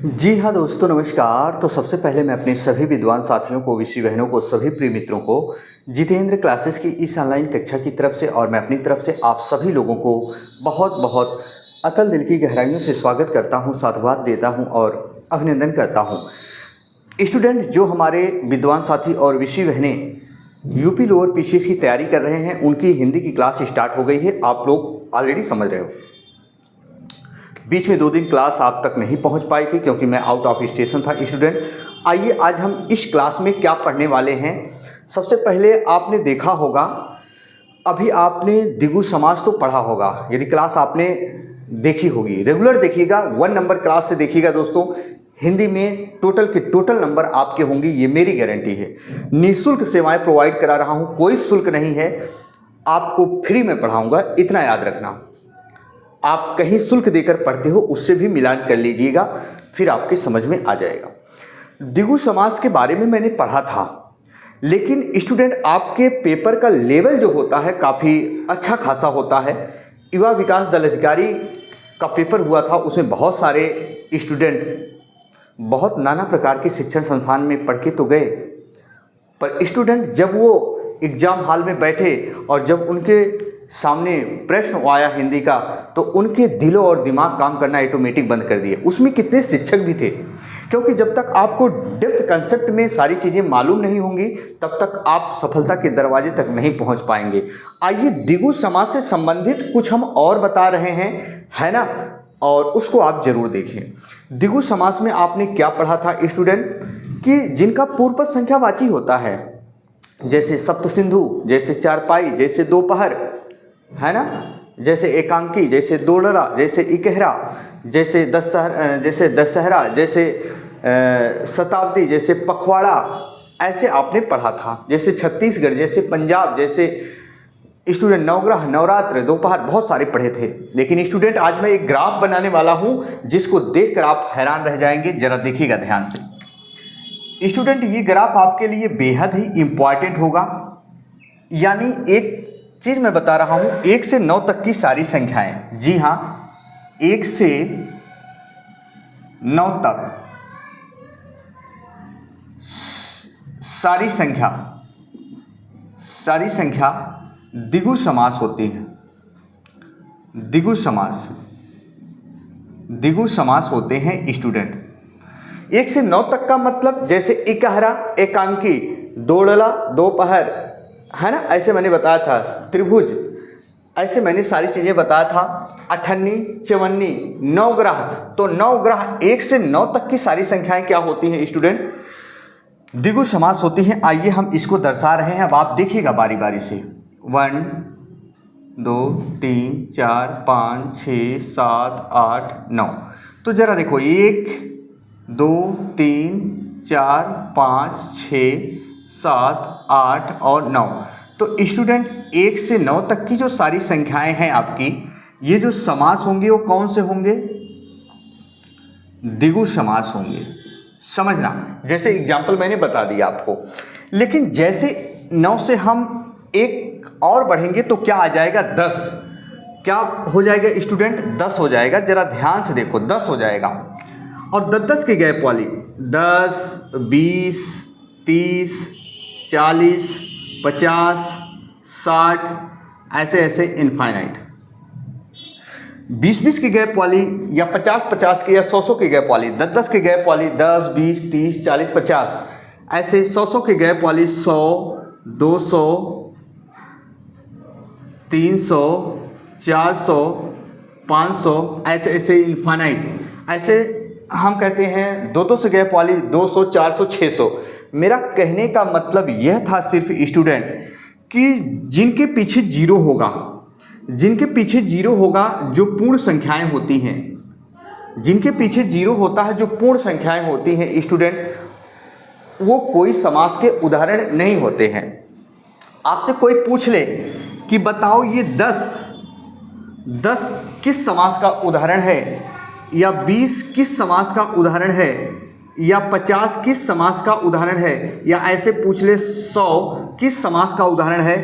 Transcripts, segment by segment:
जी हाँ दोस्तों, नमस्कार। तो सबसे पहले मैं अपने सभी विद्वान साथियों को, विषी बहनों को, सभी प्रिय मित्रों को जितेंद्र क्लासेस की इस ऑनलाइन कक्षा की तरफ से और मैं अपनी तरफ से आप सभी लोगों को बहुत बहुत अतल दिल की गहराइयों से स्वागत करता हूँ, साधुवाद देता हूँ और अभिनंदन करता हूँ। स्टूडेंट जो हमारे विद्वान साथी और विषी बहनें यूपी लोअर पीसीएस की तैयारी कर रहे हैं, उनकी हिंदी की क्लास स्टार्ट हो गई है। आप लोग ऑलरेडी समझ रहे हो। बीच में 2 दिन क्लास आप तक नहीं पहुंच पाई थी क्योंकि मैं आउट ऑफ स्टेशन था। स्टूडेंट आइए आज हम इस क्लास में क्या पढ़ने वाले हैं। सबसे पहले आपने देखा होगा, अभी आपने द्विगु समास तो पढ़ा होगा। यदि क्लास आपने देखी होगी, रेगुलर देखिएगा, 1 नंबर क्लास से देखिएगा दोस्तों। हिंदी में टोटल के टोटल नंबर आपके होंगे, ये मेरी गारंटी है। निःशुल्क सेवाएं प्रोवाइड करा रहा हूँ, कोई शुल्क नहीं है, आपको फ्री में पढ़ाऊँगा, इतना याद रखना। आप कहीं शुल्क देकर पढ़ते हो, उससे भी मिलान कर लीजिएगा, फिर आपके समझ में आ जाएगा। द्विगु समास के बारे में मैंने पढ़ा था, लेकिन स्टूडेंट आपके पेपर का लेवल जो होता है काफ़ी अच्छा खासा होता है। युवा विकास दल अधिकारी का पेपर हुआ था, उसमें बहुत सारे स्टूडेंट बहुत नाना प्रकार के शिक्षण संस्थान में पढ़ के तो गए, पर स्टूडेंट जब वो एग्ज़ाम हॉल में बैठे और जब उनके सामने प्रश्न आया हिंदी का, तो उनके दिलों और दिमाग काम करना ऑटोमेटिक बंद कर दिए। उसमें कितने शिक्षक भी थे, क्योंकि जब तक आपको डेप्थ कंसेप्ट में सारी चीज़ें मालूम नहीं होंगी, तब तक आप सफलता के दरवाजे तक नहीं पहुंच पाएंगे। आइए द्विगु समास से संबंधित कुछ हम और बता रहे हैं, है ना, और उसको आप जरूर देखें। द्विगु समास में आपने क्या पढ़ा था स्टूडेंट, कि जिनका पूर्व पद संख्यावाची होता है, जैसे सप्तसिंधु, जैसे चारपाई, जैसे दोपहर, है ना, जैसे एकांकी, जैसे दोलरा, जैसे इकहरा, जैसे दशहरा, जैसे शताब्दी, जैसे पखवाड़ा, ऐसे आपने पढ़ा था। जैसे छत्तीसगढ़, जैसे पंजाब, जैसे स्टूडेंट नवग्रह, नवरात्र, दोपहर, बहुत सारे पढ़े थे। लेकिन स्टूडेंट आज मैं एक ग्राफ बनाने वाला हूँ जिसको देखकर आप हैरान रह जाएंगे, जरा देखिएगा ध्यान से। स्टूडेंट ये ग्राफ आपके लिए बेहद ही इम्पॉर्टेंट होगा। यानी एक चीज़ मैं बता रहा हूँ, 1 से 9 तक की सारी संख्याएं, जी हाँ, 1 से 9 तक सारी संख्या द्विगु समास होती है। द्विगु समास होते हैं स्टूडेंट। 1 से 9 तक का मतलब जैसे इकहरा, एकांकी, दोड़ला, दोपहर, है ना, ऐसे मैंने बताया था, त्रिभुज, ऐसे मैंने सारी चीज़ें बताया था। अठन्नी, चवन्नी, नवग्रह, तो नवग्रह 1 से 9 तक की सारी संख्याएं क्या होती हैं स्टूडेंट, द्विगु समास होती हैं। आइए हम इसको दर्शा रहे हैं, अब आप देखिएगा बारी बारी से। 1 2 3 4 5 6 7 8 9। तो जरा देखो, 1 2 3 4 5 6 7 8 और 9। तो स्टूडेंट 1 से 9 तक की जो सारी संख्याएं हैं आपकी, ये जो समास होंगे वो कौन से होंगे, द्विगु समास होंगे। समझना, जैसे एग्जाम्पल मैंने बता दिया आपको। लेकिन जैसे 9 से हम एक और बढ़ेंगे तो क्या आ जाएगा, 10। क्या हो जाएगा स्टूडेंट, 10 हो जाएगा। जरा ध्यान से देखो, 10 हो जाएगा। और 10 के गैप वाली 10 20 30 40 50 60, ऐसे ऐसे इनफाइनाइट। 20-20 के गैप वाली, या 50-50 के, या 100-100 के गैप वाली, 10-10 के गैप वाली 10 20 30 40 50, ऐसे 100-100 के गैप वाली 100 200 300 400 500, ऐसे ऐसे इनफाइनाइट। ऐसे हम कहते हैं 200 से गैप वाली 200 400 600। मेरा कहने का मतलब यह था सिर्फ स्टूडेंट कि जिनके पीछे जीरो होगा, जो पूर्ण संख्याएं होती हैं, जिनके पीछे जीरो होता है, जो पूर्ण संख्याएं होती हैं स्टूडेंट, वो कोई समास के उदाहरण नहीं होते हैं। आपसे कोई पूछ ले कि बताओ ये 10 किस समास का उदाहरण है, या 20 किस समास का उदाहरण है, या 50 किस समास का उदाहरण है, या ऐसे पूछ ले 100 किस समास का उदाहरण है,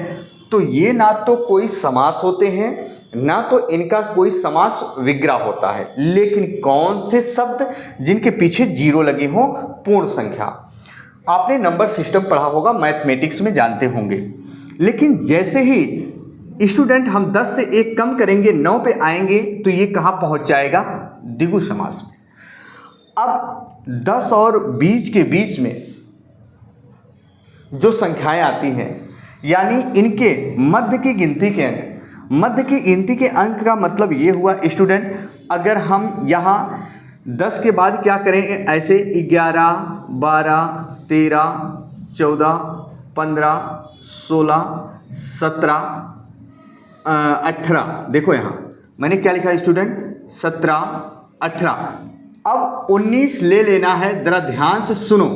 तो ये ना तो कोई समास होते हैं ना तो इनका कोई समास विग्रह होता है, लेकिन कौन से शब्द जिनके पीछे जीरो लगे हों, पूर्ण संख्या। आपने नंबर सिस्टम पढ़ा होगा, मैथमेटिक्स में जानते होंगे। लेकिन जैसे ही स्टूडेंट हम 10 से 1 कम करेंगे, 9 पे आएंगे, तो ये कहाँ पहुंच जाएगा? द्विगु समास में। अब 10 और 20 के बीच में जो संख्याएं आती हैं, यानी इनके मध्य की गिनती के अंक, मध्य की गिनती के अंक का मतलब ये हुआ स्टूडेंट, अगर हम यहाँ 10 के बाद क्या करेंगे, ऐसे 11, 12, 13, 14, 15, 16, 17, 18, देखो यहाँ मैंने क्या लिखा है स्टूडेंट, 17, 18। अब 19 ले लेना है, जरा ध्यान से सुनो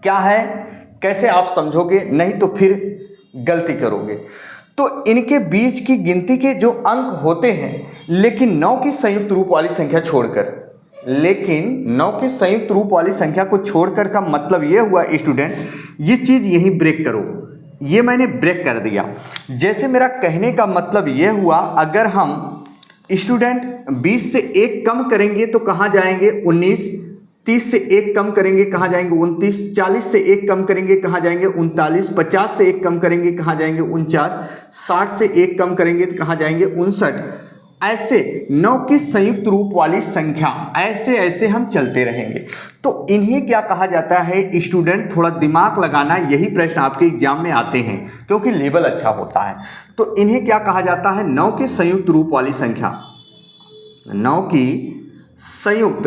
क्या है, कैसे आप समझोगे, नहीं तो फिर गलती करोगे। तो इनके बीच की गिनती के जो अंक होते हैं, लेकिन 9 की संयुक्त रूप वाली संख्या छोड़कर, लेकिन 9 की संयुक्त रूप वाली संख्या को छोड़कर का मतलब ये हुआ स्टूडेंट, ये चीज़ यहीं ब्रेक करो, ये मैंने ब्रेक कर दिया। जैसे मेरा कहने का मतलब ये हुआ, अगर हम स्टूडेंट 20 से 1 कम करेंगे तो कहाँ जाएंगे? 19। 30 से 1 कम करेंगे कहाँ जाएंगे? 29। 40 से 1 कम करेंगे कहाँ जाएंगे? 39। 50 से 1 कम करेंगे कहाँ जाएंगे? 49। 60 से 1 कम करेंगे तो कहाँ जाएंगे? 59। ऐसे 9 की संयुक्त रूप वाली संख्या, ऐसे ऐसे हम चलते रहेंगे। तो इन्हें क्या कहा जाता है स्टूडेंट? थोड़ा दिमाग लगाना, यही प्रश्न आपके एग्जाम में आते हैं क्योंकि लेवल अच्छा होता है। तो इन्हें क्या कहा जाता है? 9 की संयुक्त रूप वाली संख्या, 9 की संयुक्त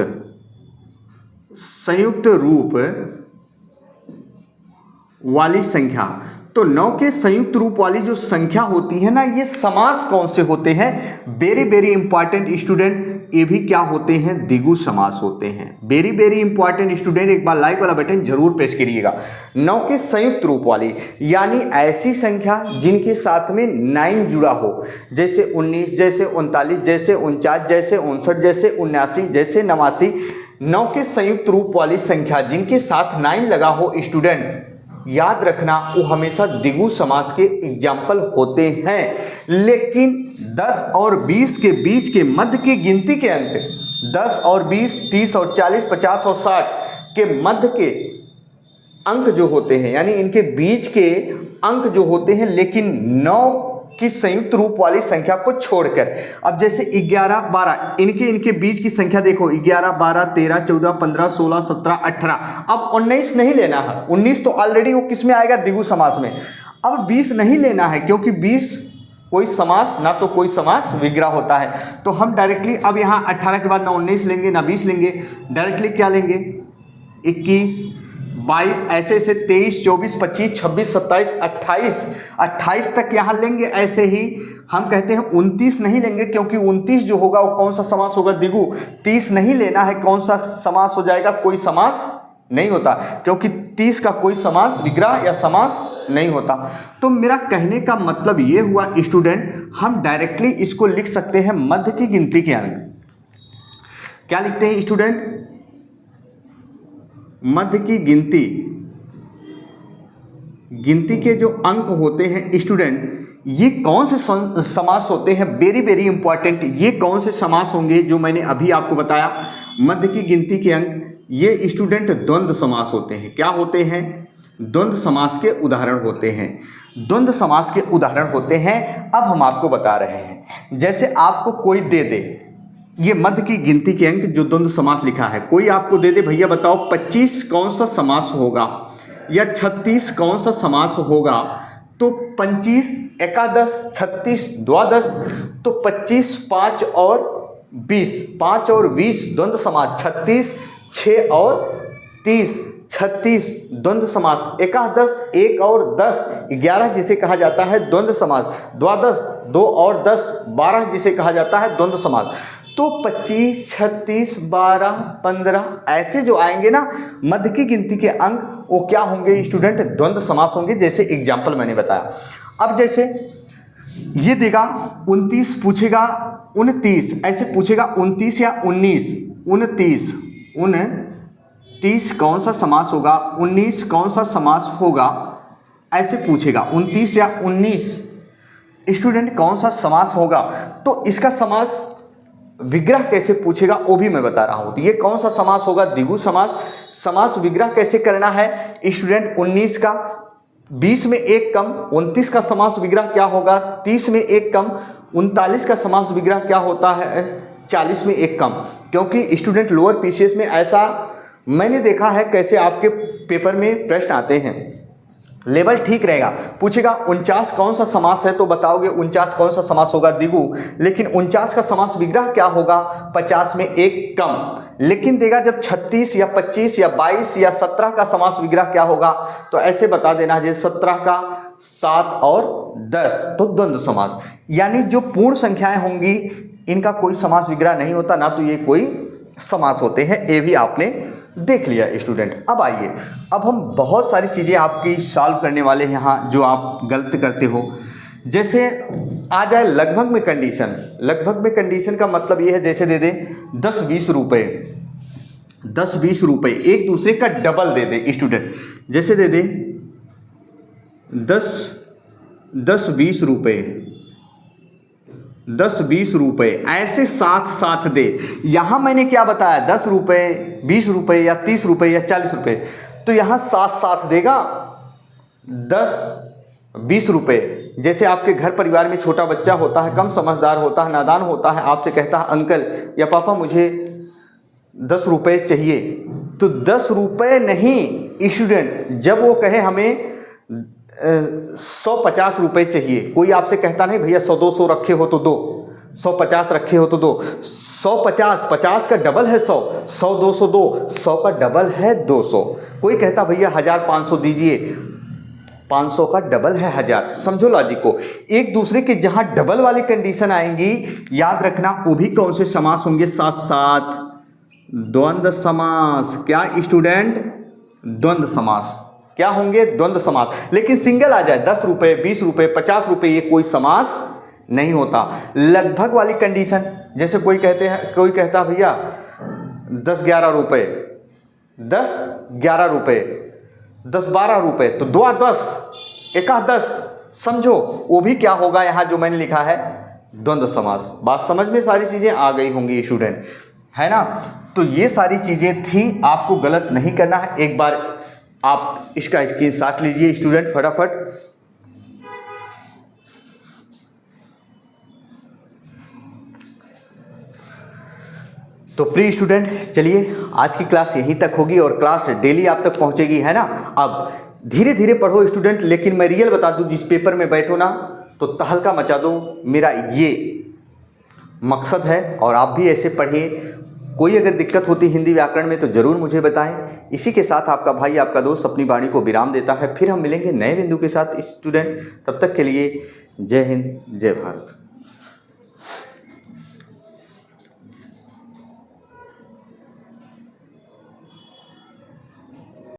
रूप वाली संख्या। तो 9 के संयुक्त रूप वाली जो संख्या होती है ना, ये समास कौन से होते हैं? वेरी वेरी इंपॉर्टेंट स्टूडेंट, ये भी क्या होते हैं? द्विगु समास होते हैं। वेरी वेरी इंपॉर्टेंट स्टूडेंट, एक बार लाइक वाला बटन जरूर प्रेस करिएगा। 9 के संयुक्त रूप वाली यानी ऐसी संख्या जिनके साथ में 9 जुड़ा हो, जैसे 19, जैसे 39, जैसे 49, जैसे 59, जैसे 79, जैसे 89। 9 के संयुक्त रूप वाली संख्या जिनके साथ 9 लगा हो स्टूडेंट, याद रखना वो हमेशा द्विगु समास के एग्जाम्पल होते हैं। लेकिन 10 और 20 के बीच के मध्य की गिनती के अंक, 10 और 20, 30 और 40, 50 और 60 के मध्य के अंक जो होते हैं, यानी इनके बीच के अंक जो होते हैं, लेकिन 9 की संयुक्त रूप वाली संख्या को छोड़कर। अब जैसे 11, 12, इनके बीच की संख्या देखो, 11, 12, 13, 14, 15, 16, 17, 18। अब 19 नहीं लेना है, 19 तो ऑलरेडी वो किस में आएगा? द्विगु समास में। अब 20 नहीं लेना है क्योंकि 20 कोई समास, ना तो कोई समास विग्रह होता है। तो हम डायरेक्टली अब यहाँ 18 के बाद ना 19 लेंगे ना 20 लेंगे, डायरेक्टली क्या लेंगे? 21, 22, ऐसे ऐसे 23, 24, 25, 26, 27, 28 तक यहाँ लेंगे। ऐसे ही हम कहते हैं 29 नहीं लेंगे क्योंकि 29 जो होगा वो कौन सा समास होगा? द्विगु। 30 नहीं लेना है, कौन सा समास हो जाएगा? कोई समास नहीं होता क्योंकि 30 का कोई समास विग्रह या समास नहीं होता। तो मेरा कहने का मतलब ये हुआ स्टूडेंट, हम डायरेक्टली इसको लिख सकते हैं मध्य की गिनती के अंक। क्या लिखते हैं स्टूडेंट? मध्य की गिनती के जो अंक होते हैं स्टूडेंट, ये कौन से समास होते हैं? वेरी वेरी इंपॉर्टेंट, ये कौन से समास होंगे जो मैंने अभी आपको बताया? मध्य की गिनती के अंक, ये स्टूडेंट द्वंद्व समास होते हैं। क्या होते हैं? द्वंद्व समास के उदाहरण होते हैं। द्वंद्व समास के उदाहरण होते हैं, अब हम आपको बता रहे हैं। जैसे आपको कोई दे दे, ये मध्य की गिनती के अंक जो द्वंद्व समास लिखा है, कोई आपको दे दे, भैया बताओ 25 कौन सा समास होगा या 36 कौन सा समास होगा? तो 25 एकादश, 36 द्वादश, तो 25 5 और 20, 5 और 20 द्वंद्व समास। 36 6 और 30, 36 द्वंद्व समास। एकादश 1 और 10, 11 जिसे कहा जाता है द्वंद्व समास। द्वादश 2 और 10, 12 जिसे कहा जाता है द्वंद्व समास। तो 25, 36, 12, 15 ऐसे जो आएंगे ना मध्य की गिनती के अंक, वो क्या होंगे स्टूडेंट? द्वंद्व समास होंगे, जैसे एग्जाम्पल मैंने बताया। अब जैसे ये देगा 29, पूछेगा 29, ऐसे पूछेगा 29 या 19, 29 कौन सा समास होगा? 19 कौन सा समास होगा? ऐसे पूछेगा 29 या 19, स्टूडेंट कौन सा समास होगा, तो इसका समास विग्रह कैसे पूछेगा वो भी मैं बता रहा हूं। तो ये कौन सा समास होगा, द्विगु समास। समास विग्रह कैसे करना है स्टूडेंट, 19 का 20 में 1 कम, 29 का समास विग्रह क्या होगा, 30 में 1 कम, 39 का समास विग्रह क्या होता है, 40 में 1 कम। क्योंकि स्टूडेंट लोअर पीसीएस में ऐसा मैंने देखा है कैसे आपके पेपर में प्रश्न आते हैं, लेवल ठीक रहेगा, पूछेगा 49 कौन सा समास है, तो बताओगे 49 कौन सा समास होगा, द्विगु। लेकिन 49 का समास विग्रह क्या होगा, 50 में 1 कम। लेकिन देगा जब 36 या 25 या 22 या 17 का समास विग्रह क्या होगा, तो ऐसे बता देना जैसे 17 का 7 और 10, तो द्वंद्व समास। यानी जो पूर्ण संख्याएं होंगी इनका कोई समास विग्रह नहीं होता, ना तो ये कोई समास होते हैं, ये भी आपने देख लिया स्टूडेंट। अब आइए, अब हम बहुत सारी चीज़ें आपकी सॉल्व करने वाले हैं यहाँ जो आप गलत करते हो। जैसे आ जाए लगभग में कंडीशन। लगभग में कंडीशन का मतलब ये है जैसे दे दे 10-20 रुपये, 10-20 रुपये एक दूसरे का डबल दे दे स्टूडेंट। जैसे दे दे 10-20 रुपये, 10-20 रुपये ऐसे साथ साथ दे। यहाँ मैंने क्या बताया, 10 रुपये, 20 रुपये या 30 रुपये या 40 रुपये, तो यहाँ साथ साथ देगा 10-20 रुपये। जैसे आपके घर परिवार में छोटा बच्चा होता है, कम समझदार होता है, नादान होता है, आपसे कहता है अंकल या पापा मुझे 10 रुपये चाहिए, तो 10 रुपये नहीं स्टूडेंट, जब वो कहे हमें 150 रुपये चाहिए, कोई आपसे कहता नहीं भैया 100-200 रखे हो तो दो, 150 रखे हो तो दो, 150, 50 का डबल है 100, 100-200 दो, 100 का डबल है 200। कोई कहता भैया 1500 दीजिए, 500 का डबल है 1000। समझो लॉजिक को। एक दूसरे के जहां डबल वाली कंडीशन आएंगी, याद रखना वो भी कौन से समास होंगे, साथ साथ द्वंद्व समास। क्या स्टूडेंट, द्वंद्व समास क्या होंगे, द्वंद्व समास। लेकिन सिंगल आ जाए 10 रुपये, 20 रुपये, 50 रुपये, ये कोई समास नहीं होता। लगभग वाली कंडीशन, जैसे कोई कहता भैया 10-11 रुपये, 10-11 रुपये, 10-12 रुपये, तो 2-10, 1-10, समझो वो भी क्या होगा यहाँ जो मैंने लिखा है, द्वंद्व समास। बात समझ में सारी चीज़ें आ गई होंगी स्टूडेंट, है ना। तो ये सारी चीज़ें थी, आपको गलत नहीं करना है। एक बार आप इसका स्क्रीनशॉट लीजिए स्टूडेंट फटाफट। तो प्रिय स्टूडेंट, चलिए आज की क्लास यहीं तक होगी और क्लास डेली आप तक पहुंचेगी, है ना। अब धीरे धीरे पढ़ो स्टूडेंट, लेकिन मैं रियल बता दूं, जिस पेपर में बैठो ना तो तहलका मचा दो, मेरा ये मकसद है। और आप भी ऐसे पढ़िए। कोई अगर दिक्कत होती हिंदी व्याकरण में तो ज़रूर मुझे बताएं। इसी के साथ आपका भाई, आपका दोस्त अपनी वाणी को विराम देता है। फिर हम मिलेंगे नए बिंदु के साथ स्टूडेंट। तब तक के लिए जय हिंद, जय भारत।